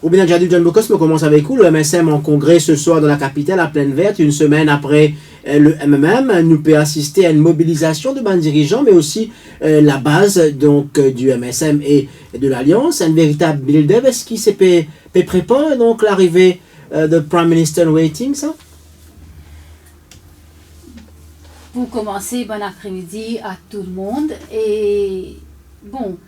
Ou bien déjà dit John Bocos, on commence avec vous. Le MSM en congrès ce soir dans la capitale, à Plaine Verte, une semaine après le MMM, nous peut assister à une mobilisation de bons dirigeants, mais aussi la base donc du MSM et de l'Alliance, un véritable build-up. Est-ce qu'il s'est préparé donc l'arrivée de Prime Minister Waiting, ça? Pour commencer, bon après-midi à tout le monde. Et bon,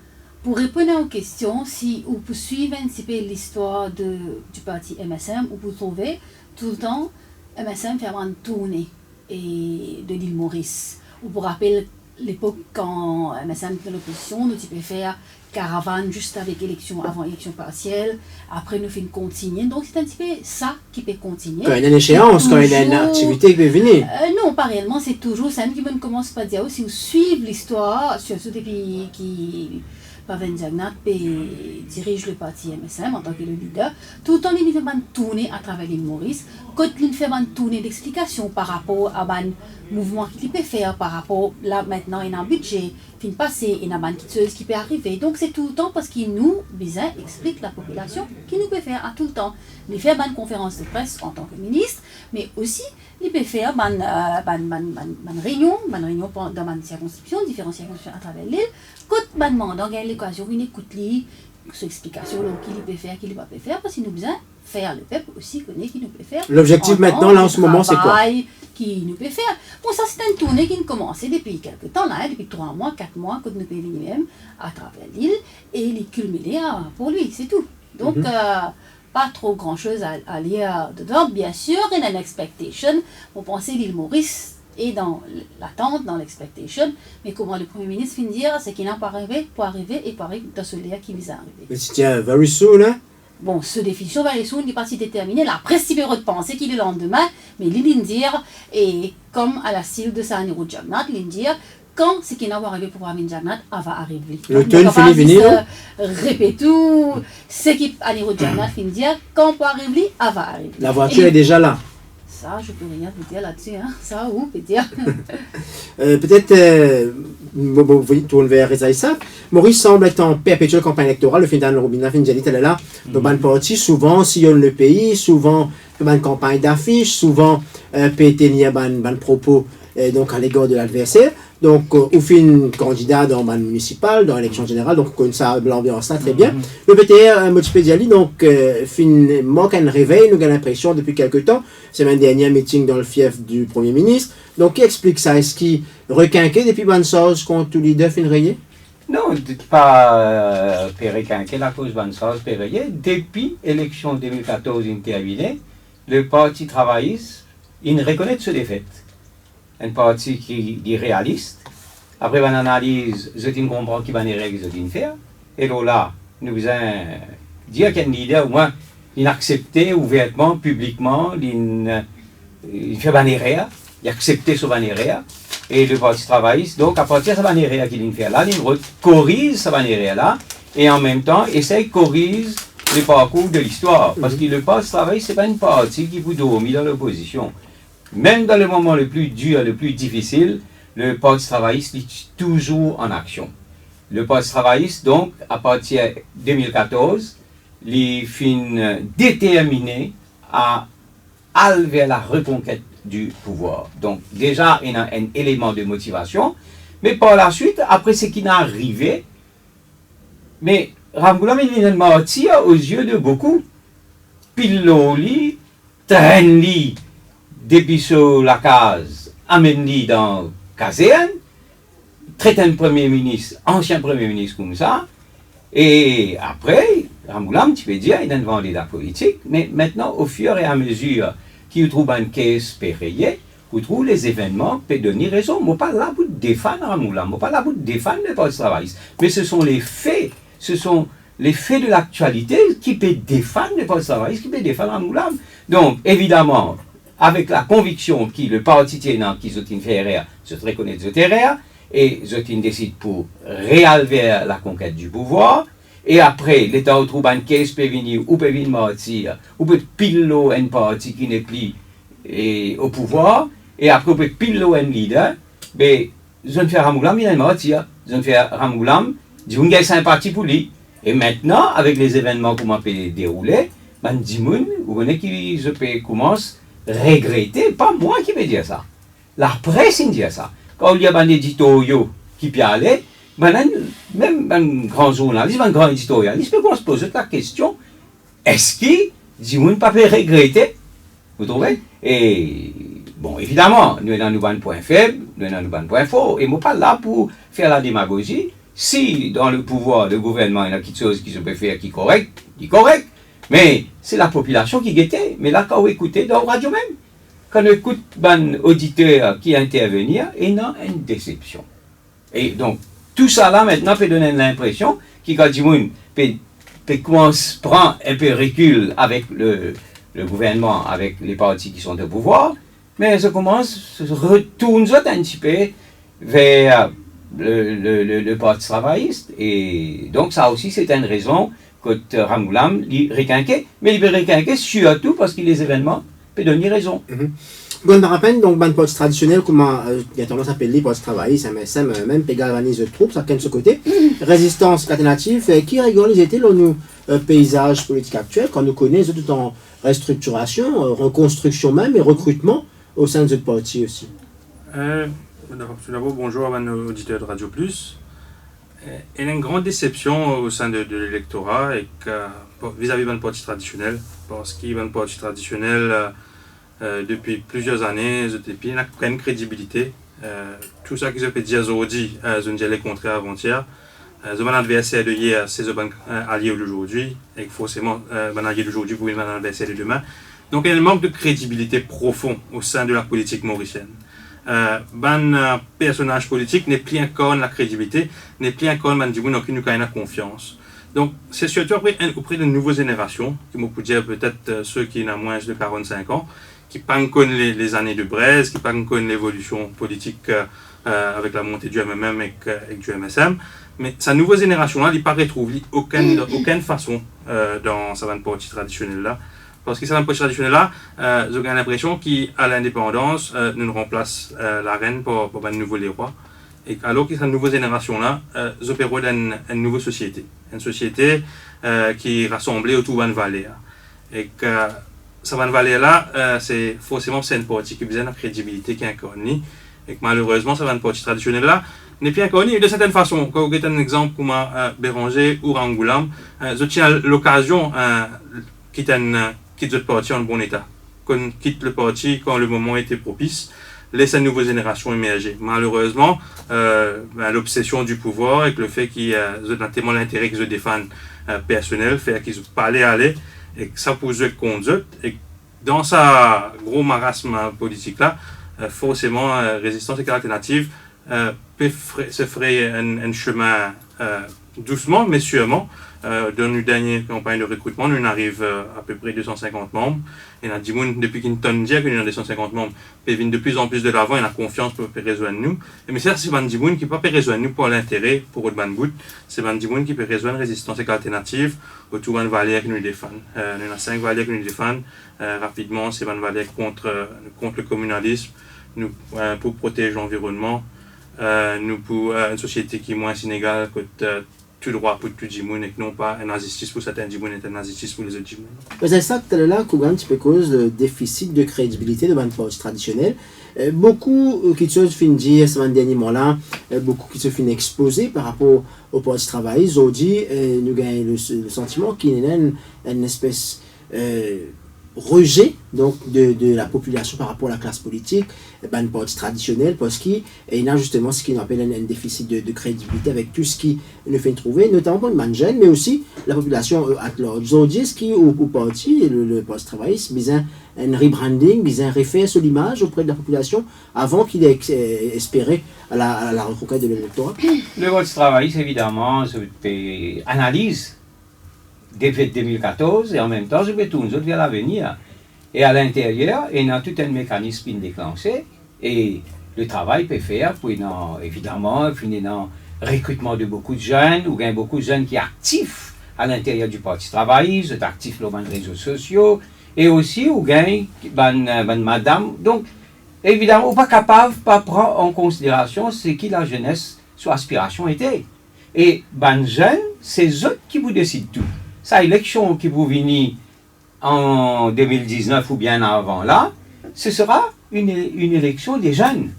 pour répondre aux questions, si vous poursuivez un petit peu l'histoire du parti MSM, vous trouvez tout le temps MSM fait une tournée de l'île Maurice. Vous vous rappelez l'époque quand MSM était dans l'opposition, nous pouvons faire caravane juste avec avant élection partielle, après nous faisons continuer. Donc c'est un petit peu ça qui peut continuer. Quand il y a une échéance, quand il y a une activité qui peut venir. Non, pas réellement, c'est toujours ça. Nous ne commence pas à dire, si vous suivez l'histoire, surtout depuis qui Pavel Jagnat dirige le parti MSM en tant que le leader, tout le temps il fait une tournée à travers l'île Maurice, quand il fait une tournée d'explication par rapport à un mouvement qu'il peut faire, par rapport là maintenant il y a un budget, fin passé, il y a une quitteuse qui peut arriver. Donc c'est tout le temps parce qu'il nous bizarre explique la population qu'il nous peut faire à tout le temps. Il fait une conférence de presse en tant que ministre, mais aussi il peut faire une réunion dans une circonscription, différentes circonscriptions à travers l'île. Quand on demande, on gagne l'occasion, on écoute son explication, qu'il peut faire, qu'il ne peut pas faire, parce qu'il nous besoin faire le peuple aussi connaît qu'il nous peut faire. L'objectif maintenant, là, en ce moment, c'est quoi? Qui nous peut faire. Bon, ça, c'est une tournée qui a commencé depuis quelques temps, là, depuis 3 mois, 4 mois, quand nous peut venir même à travers l'île, et il est culminé pour lui, c'est tout. Donc, pas trop grand-chose à lire dedans. Bien sûr, il y a une expectation. Vous pensez l'île Maurice est dans l'attente, dans l'expectation, mais comment le Premier ministre finit de dire, c'est qu'il n'a pas arrivé pour arriver et pour arriver dans ce lien qui vise à arriver. Mais c'est very soon, hein? Bon, ce définition very soon n'est pas si déterminé. La presse il peut penser qu'il est le lendemain, mais il dire, et comme à la style de Saniro Jagnat, il dire, quand ce qui n'a pas arrivé pour Amin Jagnat, va arriver. L'automne finit venir. Répète tout, ce qui Aniro Jagnat finit dire, quand pour arriver, va arriver. La voiture est déjà là. Ça, je ne peux rien vous dire là-dessus, hein. Ça, où peut dire. Peut-être, vous tournez vers Rezaïssa. Maurice semble être en perpétuelle campagne électorale. Le final, Robina Finjali, elle est là. Dans le parti, souvent, sillonne le pays, souvent, une campagne d'affiches, souvent, péter ban propos donc à l'égard de l'adversaire. Donc, ou fin candidat dans le municipal, dans l'élection générale, donc on connaît ça, l'ambiance là très bien. Le PTR, Motipédiali, donc, fin manque un réveil, nous avons l'impression depuis quelques temps, c'est un dernier meeting dans le fief du Premier ministre. Donc, qui explique ça? Est-ce qu'il requinquait depuis bonne chose contre tout leader fin rayé? Non, pas requinquer la cause bonne chose rayé. Depuis l'élection 2014 intervenue, le Parti travailliste, il reconnaît ce défaite. Un parti qui est réaliste. Après une analyse, je comprends qu'il va y avoir des règles à faire. Et là, nous allons dire qu'un leader, au moins, il accepte ouvertement, publiquement, il fait une erreur, il accepte son erreur. Et le Parti travailliste, donc, à partir de cette erreur qu'il fait là, il corrige cette erreur là, et en même temps, essaye de corriger le parcours de l'histoire. Parce que le Parti travailliste, ce n'est pas une partie qui vous dormit dans l'opposition. Même dans le moment le plus dur, le plus difficile, le Parti travailliste est toujours en action. Le Parti travailliste, donc, à partir de 2014, il fin déterminé à aller vers la reconquête du pouvoir. Donc, déjà, il y a un élément de motivation, mais par la suite, après ce qui est arrivé, mais Ramgoolam, il est menti aux yeux de beaucoup. Piloli, traîne-li, depuis sur la case, amène-li dans caserne, traite un premier ministre, ancien premier ministre comme ça, et après, Ramgoolam, tu peux dire, il a vendu la politique, mais maintenant, au fur et à mesure qu'il trouve une caisse payée, vous trouvez les événements qui peuvent donner raison. Je ne suis pas là pour défendre Ramgoolam, je ne suis pas là pour défendre le Parti travailliste, mais ce sont les faits de l'actualité qui peuvent défendre le Parti travailliste, qui peuvent défendre Ramgoolam. Donc, évidemment, avec la conviction que le parti tenant qui Zotin Ferrer se reconnaît Zotin et Zotin décide pour réalver la conquête du pouvoir, et après, l'État trouve une caisse peut venir, ou peut venir mentir, ou peut piler un parti qui n'est plus au pouvoir, et après, on peut piler un leader, mais Zotin Ramgoolam, il est mentir. Zotin Ramgoolam, dit, on gagne un parti pour lui. Et maintenant, avec les événements qui m'ont déroulé, ben, Dimoun, vous voyez qui commence à regretter, pas moi qui vais dire ça. La presse dit ça. Quand il y a un éditorial qui peut aller, même un grand journaliste, un grand éditorialiste, peut se poser la question, est-ce que Dimoun pas peut regretter? Vous trouvez? Et bon, évidemment, nous avons un point faible, nous avons un point fort, et nous ne sommes pas là pour faire la démagogie. Si dans le pouvoir, le gouvernement, il y a quelque chose qui se peut faire qui est correct, mais c'est la population qui guettait. Mais là, quand vous écoutez dans la radio même, quand on écoute un auditeur qui intervenir, il y a une déception. Et donc, tout ça là, maintenant, peut donner l'impression que quand Dimoun prend un peu recul avec le gouvernement, avec les partis qui sont au pouvoir, mais ça commence, se retourne un petit peu vers le Parti travailliste. Et donc, ça aussi, c'est une raison que Ramgoulam lui requinquait, mais il veut requinquer surtout parce que les événements peuvent donner raison. Bon, par rappel, donc, ban parti traditionnel, comment il y a tendance à appeler parti travailliste, MSM, même, peut galvaniser les troupes, ça de ce côté. Résistance alternative, qui rigole, ils étaient dans nos paysages politiques actuels, quand nous connaissons tout en restructuration, reconstruction même et recrutement au sein de ce parti aussi. Tout d'abord, bonjour à nos auditeurs de Radio Plus. Il y a une grande déception au sein de l'électorat vis-à-vis d'un parti traditionnel, parce qu'il y a un parti traditionnel depuis plusieurs années, il n'a pas une crédibilité. Tout ça qui se fait dire aujourd'hui, je ne dirais contraire avant-hier. Mon adversaire de hier, c'est mon allié d'aujourd'hui, et forcément, mon allié d'aujourd'hui pour mon adversaire de demain. Donc, il y a un manque de crédibilité profond au sein de la politique mauricienne. Un personnage politique n'est plus encore la crédibilité, n'est plus encore la confiance. Donc, c'est surtout auprès de nouvelles générations, qui m'ont dire peut-être ceux qui ont moins de 45 ans, qui ne connaissent les années de braise, qui ne connaissent l'évolution politique avec la montée du MMM et du MSM. Mais sa nouvelle génération-là, il ne retrouve aucune façon dans sa partie traditionnelle-là. Parce que cette partie traditionnelle-là, j'ai l'impression qu'à l'indépendance, nous remplace la reine pour un nouveau les rois. Et alors que cette nouvelle génération-là, nous opérons dans une nouvelle société. Une société qui est rassemblée autour d'une valeur. Et que cette valeur-là, c'est forcément une partie qui a besoin de crédibilité qui est inconnue. Et que malheureusement, cette partie traditionnelle-là n'est plus inconnue. De certaine façon, quand vous avez un exemple comme Béranger ou Rangoulam, je tiens l'occasion quitte le parti en bon état. Qu'on quitte le parti quand le moment était propice, laisse une nouvelle génération émerger. Malheureusement, l'obsession du pouvoir avec le fait qu'il y a tellement l'intérêt qu'ils se défendent personnel, fait qu'ils ne peuvent pas aller, et que ça pose conduite. Et dans sa gros marasme politique là, forcément, résistance et alternative peut se frayer un chemin doucement mais sûrement. Dans nos dernières campagnes de recrutement, nous arrivons à peu près 250 membres. Et on a dit, depuis qu'il nous dit que nous avons 250 membres, ils viennent de plus en plus de l'avant, et on a confiance pour rejoindre nous. Mais c'est un dit qui ne peut pas rejoindre nous pour l'intérêt, pour le bout. C'est un dit qui peut rejoindre résistance et alternative autour d'une valeur qui nous défend. Nous avons 5 valeurs qui nous défendent. Rapidement, c'est une valeur contre le communalisme, nous, pour protéger l'environnement, nous pour une société qui est moins inégale que tout droit pour tout Djimoun et non pas un injustice pour certains Djimoun et un injustice pour les autres Djimoun. C'est ça que là, qu'on a un petit peu cause de déficit de crédibilité de parti traditionnel. Beaucoup qui se finissent dire ce dernier moment-là, beaucoup qui se finissent exposer par rapport au parti travailliste, ont dit, nous gagnons le sentiment qu'il y a une espèce rejet donc de la population par rapport à la classe politique, une partie traditionnelle, parce qu'il y a justement ce qu'on appelle un déficit de crédibilité avec tout ce qui nous fait trouver, notamment pour les jeunes, mais aussi la population à large. Ils ont dit ce qui au parti, le parti travailliste, besoin un rebranding, besoin refaire sur l'image auprès de la population avant qu'il ait espéré à la reconquête de l'électorat. Le parti travailliste, évidemment, analyse des fêtes 2014 et en même temps, je vais tourner vers l'avenir. Et à l'intérieur, il y a tout un mécanisme déclenché et le travail peut faire pour, évidemment, finir recrutement de beaucoup de jeunes, ou bien beaucoup de jeunes qui sont actifs à l'intérieur du Parti travailliste, actifs sur les réseaux sociaux, et aussi, ou bien, madame. Donc, évidemment, on n'est pas capable de prendre en considération ce que la jeunesse, son aspiration était. Et les jeunes, c'est eux qui vous décident tout. Sa élection qui vous venir en 2019 ou bien avant là, ce sera une élection des jeunes.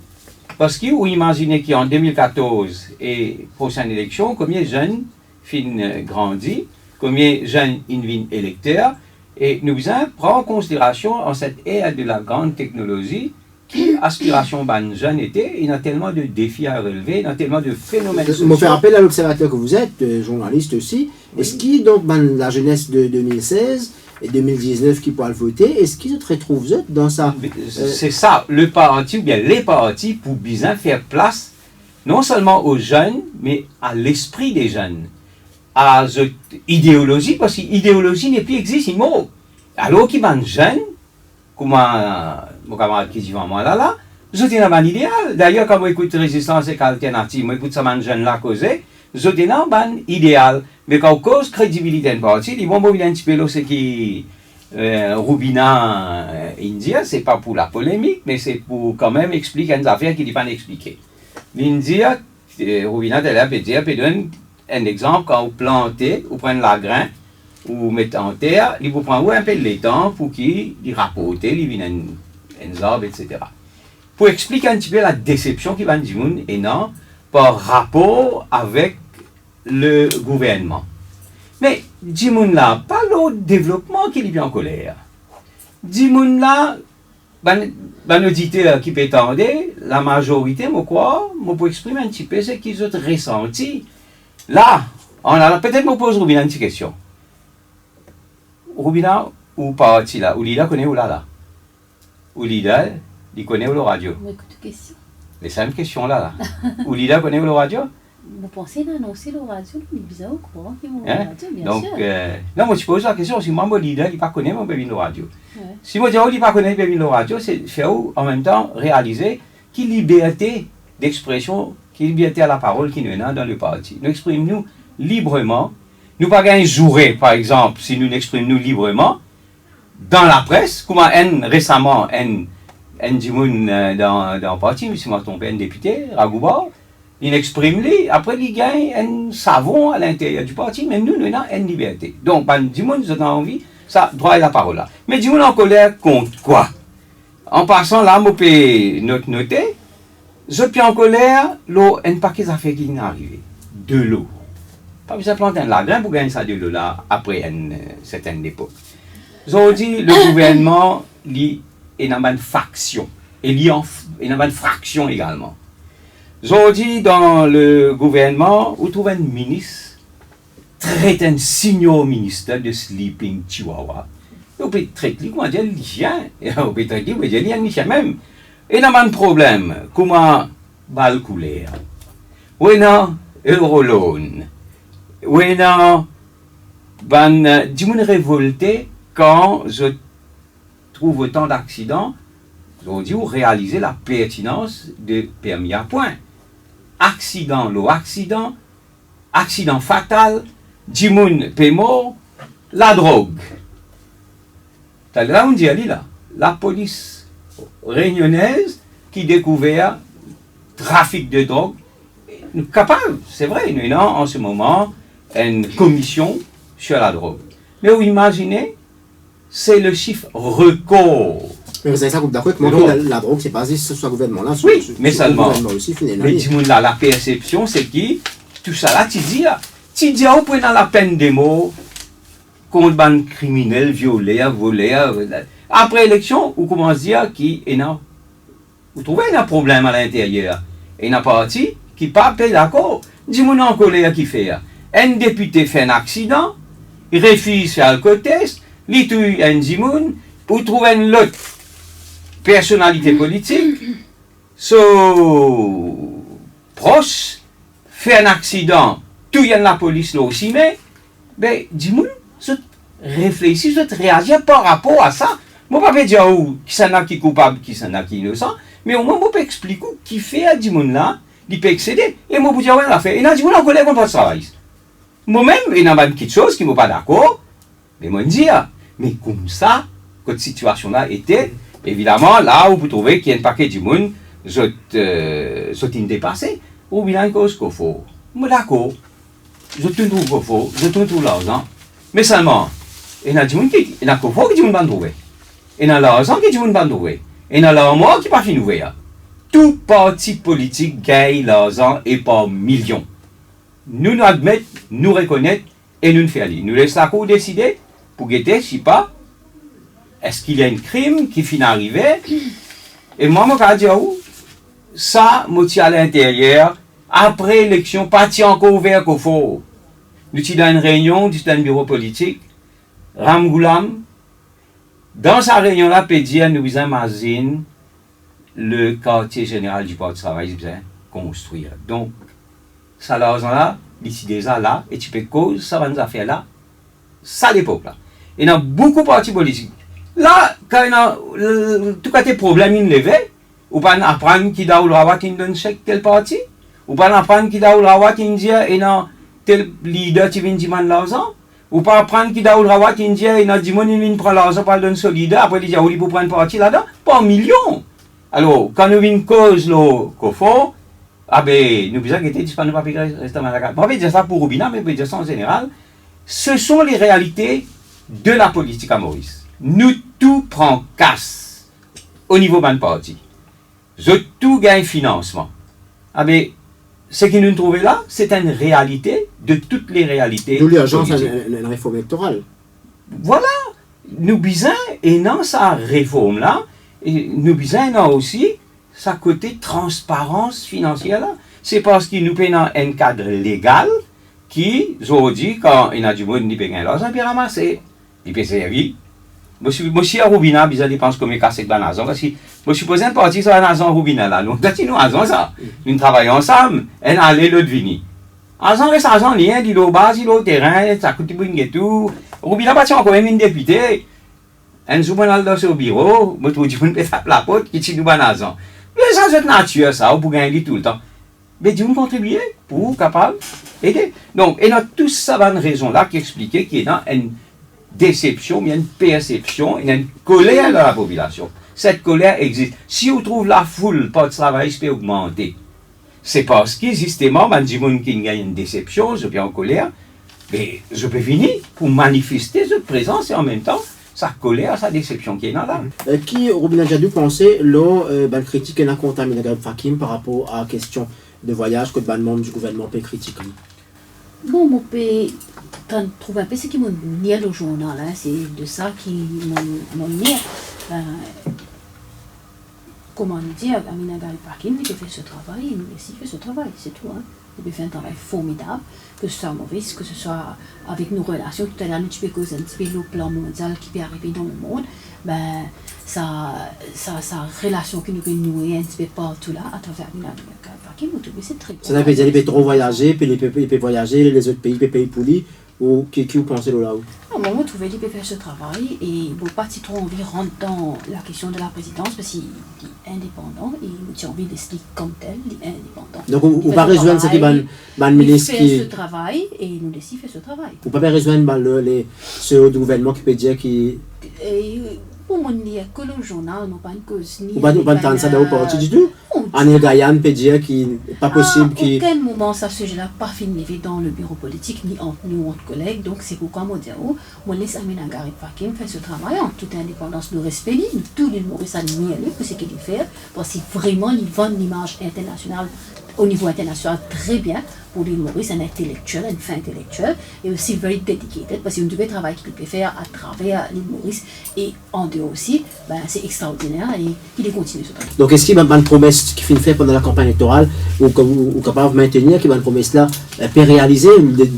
Parce que vous imaginez qu'en 2014 et prochaine élection, combien de jeunes fin grandis, combien de jeunes viennent électeurs, et nous devons prendre en considération en cette ère de la grande technologie, qui aspiration ban jeunes était, il y a tellement de défis à relever, il y a tellement de phénomènes Je me fais appel à l'observateur que vous êtes, journaliste aussi. Oui. Est-ce qu'il donc la jeunesse de 2016 et 2019 qui pourra le voter, est-ce qu'ils se retrouvent dans ça? C'est ça, le parti ou bien les partis pour bien faire place non seulement aux jeunes, mais à l'esprit des jeunes, à l'idéologie, parce que l'idéologie n'est plus existe, il mot. Alors qu'ils sont jeunes, comme mon camarade qui dit moi là, je dis un idéal. D'ailleurs, quand on écoute Résistance et Alternative, on écoute ça man jeune là causer, je dis un ban idéal. Mais quand on cause crédibilité d'un parti, ils vont vous un petit peu là, ce qui Rubina India, c'est pas pour la polémique, mais c'est pour quand même expliquer une affaire qui n'est pas expliquée. L'India, Rubina peut donner un exemple quand vous plantez, vous prenez la grain, vous mettez en terre, il vous prend un peu de temps pour qu'il rapporte, il vienne un arbre, etc. Pour expliquer un petit peu la déception qui va dire et non par rapport avec le gouvernement. Mais Dimoun là, pas l'autre développement qui est bien en colère. Dimoun là, ben auditeur qui peut attendre, la majorité, moi quoi, moi pour exprimer un petit peu ce qu'ils ont ressenti. Là, on a peut-être me pose Rubina une petite question. Rubina ou parti là, ou Lida connaît ou là. Ou Lida, il connaît ou le radio. On écoute une question. Les 5 questions là. Ou Lida connaît ou le radio. Vous pensez d'annoncer le radio, il est bizarre au courant qu'ils vont le Hein? radio, bien Donc, sûr. non, moi je pose la question, si moi, mon leader, il ne pas connaît mon bébé le radio. Ouais. Si moi, je dis, il ne pas connaît bébé le radio, c'est faire en même temps réaliser qu'il y a liberté d'expression, qu'il y a liberté à la parole qui nous est dans le parti. Nous exprimons-nous librement. Nous pas gagner jouer, par exemple, si nous l'exprimons librement, dans la presse, comme récemment, un dimoun dans le parti, si moi tombé un député, Ragoubar, il exprime lui, après il gagne un savon à l'intérieur du parti, mais nous avons une liberté. Donc, dimoun, nous avons envie, ça, droit à la parole là. Mais dimoun en colère contre quoi? En passant là, je peux noter, je suis en colère, l'eau, un paquet d'affaires qui est arrivé. De l'eau. Pas besoin de planter un lagrin pour gagner ça de l'eau là, après une certaine époque. Ils dit le gouvernement, il est dans une faction. Et il y a une fraction également. Ils ont dit dans le gouvernement, vous trouvez un ministre, très un senior ministre de Sleeping Chihuahua. Vous pouvez traiter, comment dire, l'hygiène. Vous pouvez traiter, vous pouvez dire, l'hygiène même. Et il y a un problème. Comment balle couler? Oui, non, Euroloan. Oui, non, dis-moi révolté quand je trouve autant d'accidents. Ils dit, vous réalisez la pertinence de permis à point. Accident, accident fatal, Dimoun Pémo, la drogue. Là, on dit, là, la police réunionnaise qui découvert trafic de drogue, capable, c'est vrai, nous avons en ce moment une commission sur la drogue. Mais vous imaginez, c'est le chiffre record. Mais vous savez ça, d'accord avec moi, que la drogue, c'est basé sur ce gouvernement-là. Oui, mais seulement. Aussi, Mais dis-moi là, la perception, c'est qui tout ça là, tu dis, vous prenez la peine des mots contre un criminel, violeur, voleur. Après élection, vous commencez à dire qu'il y a vous trouvez un problème à l'intérieur. Et il y a un parti qui pas paye d'accord. Dis-moi en colère qui fait. Un député fait un accident, il refuse faire le côté, il tue un dimoun, vous trouvez une autre personnalité politique, proche, fait un accident, tout y a la police là aussi, mais, dis-moi, réfléchis, réagis par rapport à ça. Moi, je ne peux pas dire qui s'en a qui est coupable, qui s'en a qui est innocent, mais au moins, je peux expliquer qui fait à dis-moi là, il peut excéder. Et moi, je peux dire, ouais, on a fait. Et là, dis-moi, on collègue, on va travailler. Moi-même, il y a une petite chose qui ne sont pas d'accord, mais moi, je dis, mais comme ça, cette situation-là était, évidemment, là où vous trouvez qu'il y a un paquet de monde, sont dépassés, ou bien une cause qu'il faut. Moi, d'accord. je te trouve faux, je te trouve l'argent. Mais seulement, il y a des gens qui ne vont pas trouver. Il y a l'argent qui ne vont pas trouver. Il y a l'argent qui ne va pas finir. Tout parti politique gagne l'argent et par millions. Nous admettons, nous reconnaissons et nous faisons. Nous laissons la Cour décider pour guetter, si pas, est-ce qu'il y a un crime qui finit d'arriver. Et moi, je vais dire, ça, je à l'intérieur, après l'élection, parti encore ouvert qu'au faux. Nous sommes dans une réunion, nous sommes dans un bureau politique, Ram Goulam, dans sa réunion-là, peut dire, nous imaginons le quartier général du Parti travail construire. Donc, ça, l'argent-là, d'ici déjà là, et tu peux cause, ça va nous faire là, ça l'époque-là. Il y a beaucoup de partis politiques. Là, quand il y a tout cas des problèmes levés, ou pas apprendre qui doit avoir qui donne chèque tel parti, ou pas apprendre qui doit avoir qui dit il y a tel leader qui vient demander l'argent, ou pas apprendre qui doit avoir qui dit il y a des gens qui viennent prendre l'argent pour donner ce leader, après il dit oui pour prendre parti là-dedans, pas un million. Alors, quand nous avons une cause qu'on faut, ah ben, nous besoin d'être disponibles pour rester dans la carte. On peut dire ça pour Robina, mais on peut dire ça en général. Ce sont les réalités de la politique à Maurice. Nous tout prend casse au niveau de parti. Je tout gagne financement. Ah ben, ce que nous trouvons là, c'est une réalité de toutes les réalités. D'où l'urgence à une réforme électorale. Voilà. Nous besoin, et dans sa réforme-là, nous besoin aussi sa côté transparence financière là. C'est parce que nous payons un cadre légal qui, aujourd'hui, quand il y a du monde qui paye l'argent, il peut ramasser, il peut servir. Monsieur Roubina, il pense que je casse avec la nation. Parce que je suis posé un parti sur la nation Roubina là. Nous avons ça. Nous travaillons ensemble, et nous allons l'autre venir. Argent reste argent, rien, il est au bas, il est au terrain, ça coûte beaucoup et tout. Roubina pas encore même une députée. Un jour, on dans ce bureau, je trouve que je la porte qui tire du banazon. Mais ça, c'est nature, ça, pour gagner tout le temps. Mais Dieu nous contribuer pour capable d'aider. Donc, il y a tout ça, une raison là qui expliquait qu'il y a une déception, il y a une perception, il y a une colère dans la population. Cette colère existe. Si on trouve la foule, pas de travail, peut augmenter. C'est parce que, justement, il y a des gens qui gagnent une déception, je suis en colère, mais je peux venir pour manifester cette présence et en même temps, sa colère, sa déception qui est là. Qui, Robina Djadou, pensait, la critique est contaminé Garib Fakim par rapport à la question de voyage que le membre du gouvernement peut critiquer? Bon, mon pays, trouve un peu ce qui m'a nié le journal, hein, c'est de ça qui m'a nié. Comment dire, Amina Garib Fakim, il fait ce travail, il nous laisse faire ce travail, c'est tout. Hein. Il fait un travail formidable, que ce soit Maurice, que ce soit avec nos relations. Tout à l'heure, nous peux causer un petit peu le plan mondial qui peut arriver dans le monde. Ben, sa relation que nous pouvons nouer un petit peu partout là, à travers une Garib Fakim, c'est très bien. Ça veut dire qu'il peut trop voyager, puis il peut voyager, les autres pays peuvent payer pour lui, ou qui vous pensez là où? Moi, je trouvais qu'il peut faire ce travail et bon, pas si trop envie de rentrer dans la question de la présidence parce qu'il est indépendant et il a envie de se dire comme tel, il est indépendant. Donc, on ne peut pas rejoindre ce qui est ministre qui... Il fait ce travail et il nous laisse faire ce travail. On ne peut pas rejoindre ceux du gouvernement qui peut dire qu'il... Pour moi, il n'y a que le journal, non pas une cause. On ne peut pas entendre ça dans le parti du tout. Anil Gayan peut dire qu'il n'est pas possible qu'il... À aucun moment, ça sujet-là pas fini dans le bureau politique, ni entre nous, entre collègues. Donc, c'est pourquoi moi, on laisse Amina Garib Fakim faire ce travail en toute indépendance de respect. Nous, tous les Maurice admirent pour ce qu'il fait, parce que vraiment, il vend l'image internationale, au niveau international, très bien. Pour l'île Maurice, un intellectuel, une fin intellectuelle, et aussi very dedicated, parce qu'il y a un travail qu'il peut faire à travers l'île Maurice, et en dehors aussi, ben, c'est extraordinaire, et il est continué ce travail. Donc, est-ce qu'il y a une promesse qui finit faire pendant la campagne électorale, ou capable de maintenir, qu'il y a une promesse là, peut réaliser,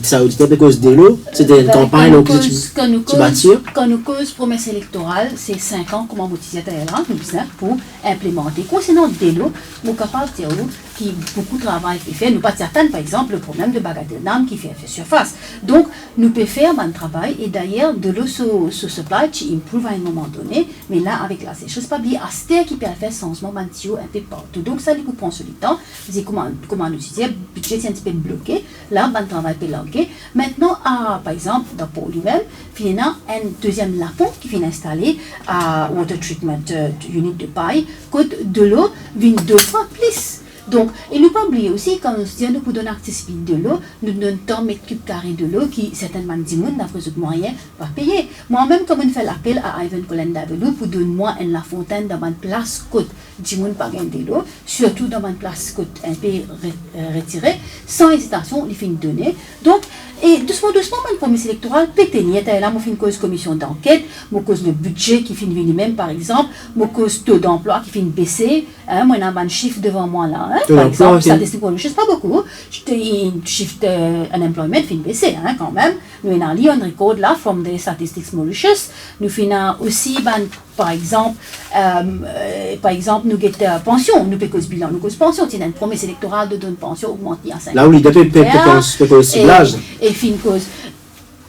ça auditeur, parce que l'eau, c'était une campagne, donc tu bâtir. Quand nous cause promesse électorale, c'est 5 ans, comme on disait tout à l'heure, pour implémenter. Concernant l'eau, nous sommes capables de dire qui beaucoup de travail est fait, nous pas certaines, par exemple, le problème de bagatelle d'âme qui fait surface. Donc, nous pouvons faire un travail, et d'ailleurs, de l'eau sur supply, qui improve à un moment donné, mais là, avec la sécheresse, pas oublier, à ce qui peut faire changement un peu partout. Donc, ça, nous prend sur le temps, c'est comment nous dire, le budget est un petit peu bloqué, là, un travail peut languer. Maintenant, par exemple, dans pour lui-même, il y a un deuxième lapon qui vient installer à Water Treatment Unit de Paille, que de l'eau vient 2 fois plus Donc, et ne pas oublier aussi, quand nous disons nous pour donner accessibilité de l'eau, nous donnons tant mètres cubes carrés de l'eau qui certainement dit d'après ce moyen va payer. Moi-même, comme on fait l'appel à Ivan Colenda-Velou pour donner moi en la fontaine dans ma place côte, dit pas gagner de l'eau, surtout dans ma place côte un peu retirée, sans hésitation, il fait une donnée. Donc, et doucement, mon promesse électorale, pétaignée, là, moi, fait une cause commission d'enquête, moi, cause le budget qui finit venir même, par exemple, moi, cause taux d'emploi qui finit baisser, hein, moi, il y a un chiffre devant moi, là, hein, par exemple, statistique pour le chiffre, pas beaucoup, un chiffre unemployment finit baisser, hein, quand même, nous, il y a un Leon record, là, from the Statistics Mauritius, nous finissons aussi, par exemple, nous avons pension, nous payons bilan, nous avons pension, c'est une promesse électorale de donner pension augmentée à 5 là où l'idée peut le ciblage. Et fin cause.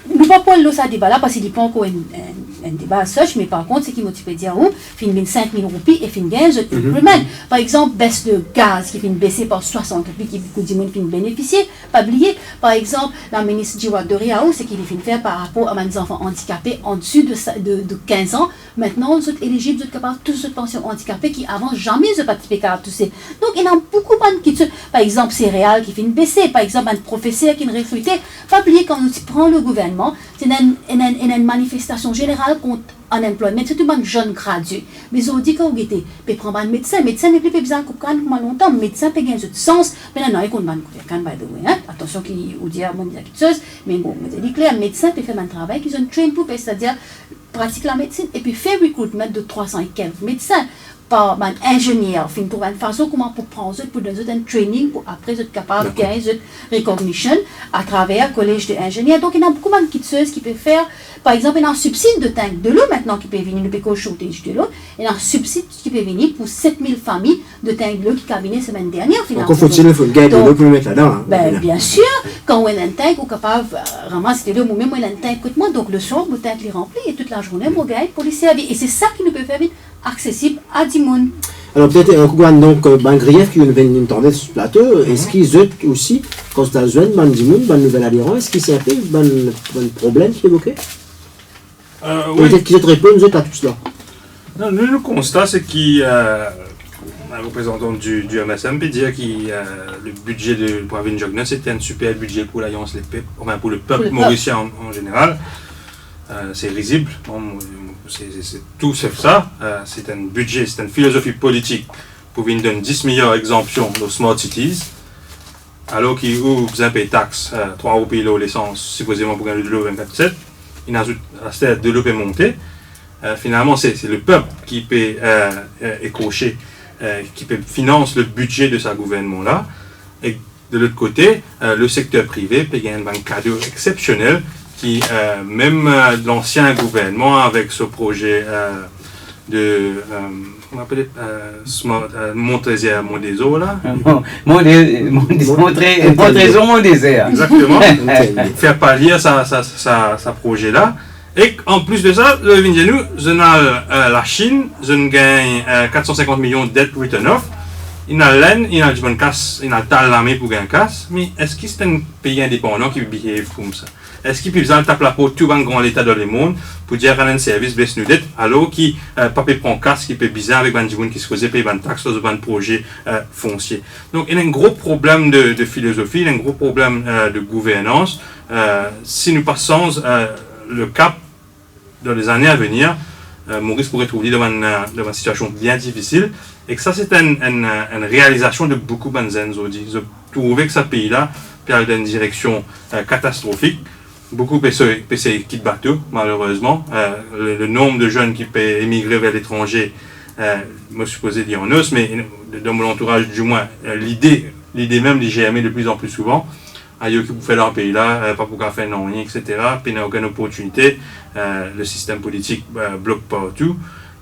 Nous ne pouvons pas parler de ce débat-là parce qu'il n'y a pas encore un débat à such, mais par contre, c'est qui motive dire où, fin 5 000 roupies et fin 15 Par exemple, baisse de gaz qui finit baisser par 60 roupies, qui beaucoup de monde finit bénéficier. Pas oublier, par exemple, la ministre Djiwa Doriaou, c'est qu'il finit faire par rapport à des enfants handicapés en dessus de 15 ans. Maintenant, vous êtes éligibles, vous êtes capables de tous cette pension handicapés qui avant jamais ne participaient à tout ça. Donc, il y en a beaucoup qui, par exemple, céréales qui finissent baisser, par exemple, un professeur qui ne recrutait. Pas oublier quand on prend le gouvernement, c'est une manifestation générale contre unemployment, c'est tout un jeune gradué. Mais on dit qu'on peut prendre un médecin n'est plus besoin qu'on prenne longtemps, médecin peut gagner du sens, mais là, non, qu'on va by the way, attention qui ou dire mon chose, mais bon, on dit clair, un médecin peut faire un travail qu'ils ont train pour, c'est-à-dire pratiquer la médecine et puis faire recrutement de 300 et quelques médecins par un ingénieur, fin trouver une façon comment pour prendre pour donner un training pour après être capable de gagner une recognition à travers le collège d'ingénieurs. Donc il y a beaucoup de choses qui peuvent faire, par exemple, il y a un subside de tank de l'eau maintenant qui peut venir, le shortage de l'eau, il y a un subside qui peut venir pour 7000 familles de tank de l'eau qui cabinet la semaine dernière. Donc faut-il faut gagner de l'eau pour le mettre là-dedans. Bien sûr, quand on a un tank, on est capable de ramasser de l'eau, moi-même on a un tank, écoute-moi, donc le soir, le tank est rempli et toute la journée, on gagne pour les servir. Et c'est ça qui nous peut faire accessible à du monde. Alors peut-être donc grief qui nous entendait sur ce plateau, est-ce qu'ils ont aussi quand tu as besoin de monde nouvelle alliance, est-ce qu'ils c'est un peu un problème qui est évoqué? Peut-être qu'ils ont répondu à tout cela. Non, nous, le constat, c'est un représentant du MSM peut dire que le budget de Pravin Jogna, c'était un super budget pour l'Alliance, pour le peuple mauricien en général. C'est risible, c'est tout sauf ça. C'est un budget, c'est une philosophie politique pour venir donner 10 meilleures exemptions aux smart cities, alors qu'ils ont besoin de taxes, 3 roupies l'essence, supposément pour gagner de l'eau 24/7. Il a la de l'eau peut monter. Finalement, c'est le peuple qui peut écocher, qui peut financer le budget de ce gouvernement-là. Et de l'autre côté, le secteur privé peut gagner un cadeau exceptionnel qui, même l'ancien gouvernement, avec ce projet de on appelle Montrésor Mondézo là. Montrésor Mondézo. Exactement. Faire pâlir sa projet là. Et en plus de ça, la Chine, je gagne 450 millions de dettes written off. Il a l'Inde, il a une casse, il a l'armée pour gagner une casse. Mais est-ce que c'est un pays indépendant qui behave comme ça? Est-ce qu'il peut taper la peau tout un grand état dans le monde pour dire qu'il y a un service baisse nous dette alors qu'il ne peut pas prendre casse, qui peut bizarre avec un gens qui se faisait payer une taxe dans un projet foncier. Donc il y a un gros problème de philosophie, il y a un gros problème de gouvernance. Si nous passons le cap dans les années à venir, Maurice pourrait trouver dans une situation bien difficile. Et que ça, c'est une réalisation de beaucoup de gens aujourd'hui. Ils ont trouvé que ce pays-là peut aller dans une direction catastrophique. Beaucoup peuvent quitter bateau, malheureusement. Le nombre de jeunes qui peuvent émigrer vers l'étranger, moi je supposé dire en os, mais dans mon entourage, du moins, l'idée même des GME de plus en plus souvent. Ailleurs qui faire leur pays là, pas pour faire non rien, etc. Puis il n'y a aucune opportunité, le système politique bloque partout.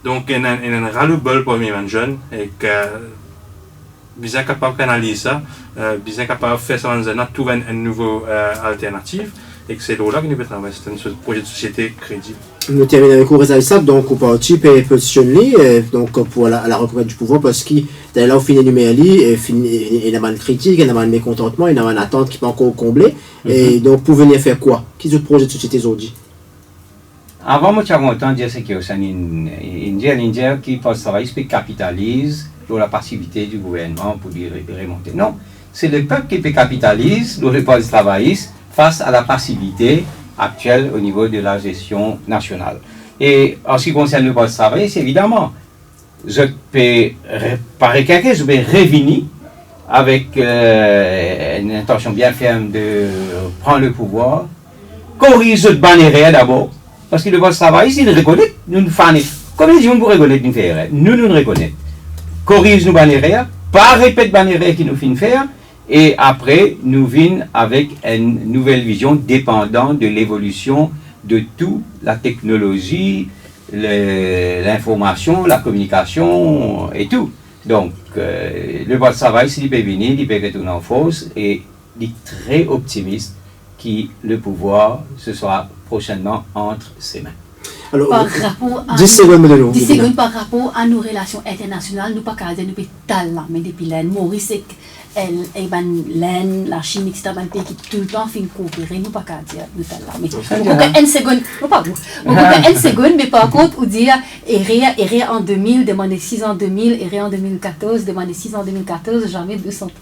Donc il y a un ras-le-bol pour les jeunes et que bien capable d'analyser ça, bien capable de faire ça dans un trouver une nouvelle alternative et que c'est là que nous pouvons travailler, c'est un projet de société crédible. Nous terminons avec le donc au parti peut positionner donc pour la reconquête du pouvoir parce qu'il là au fin numérique il y a une critique, il y a un mécontentement, il y a une attente qui peut encore combler et donc pour venir faire quoi? Quels sont les projets de société aujourd'hui? Avant moi j'avais entendu dire que c'est une Indien qui passe travailler puis capitalise dans la passivité du gouvernement pour dire remonter. Non, c'est le peuple qui capitalise dans le Parti travailliste face à la passivité actuelle au niveau de la gestion nationale. Et en ce qui concerne le Parti travailliste, évidemment, je peux revenir avec une intention bien ferme de prendre le pouvoir, corriger le bannière d'abord, parce que le Parti travailliste, il reconnaît, nous nous faisons, comme les gens pour reconnaître une faire, nous nous reconnaissons. Corrige nos bannières, pas répète bannière qui nous fait faire, et après, nous venons avec une nouvelle vision dépendant de l'évolution de toute la technologie, l'information, la communication et tout. Donc, le Parti travail, s'il peut venir, il peut retourner en force et il est très optimiste que le pouvoir ce soit prochainement entre ses mains. Alors, Par rapport à 10 secondes, madame. 10 secondes par rapport à nos relations internationales, nous pas qu'à dire nous peut talent, mais depuis l'année, Maurice et la Chine, etc., un pays qui tout le temps fait coopérer, nous pas qu'à dire nous talent. Mais une seconde, non pas vous, une seconde, mais par contre, vous dire, errer en 2000, demander 6 en 2000, errer en 2014, demander 6 en 2014, jamais 230.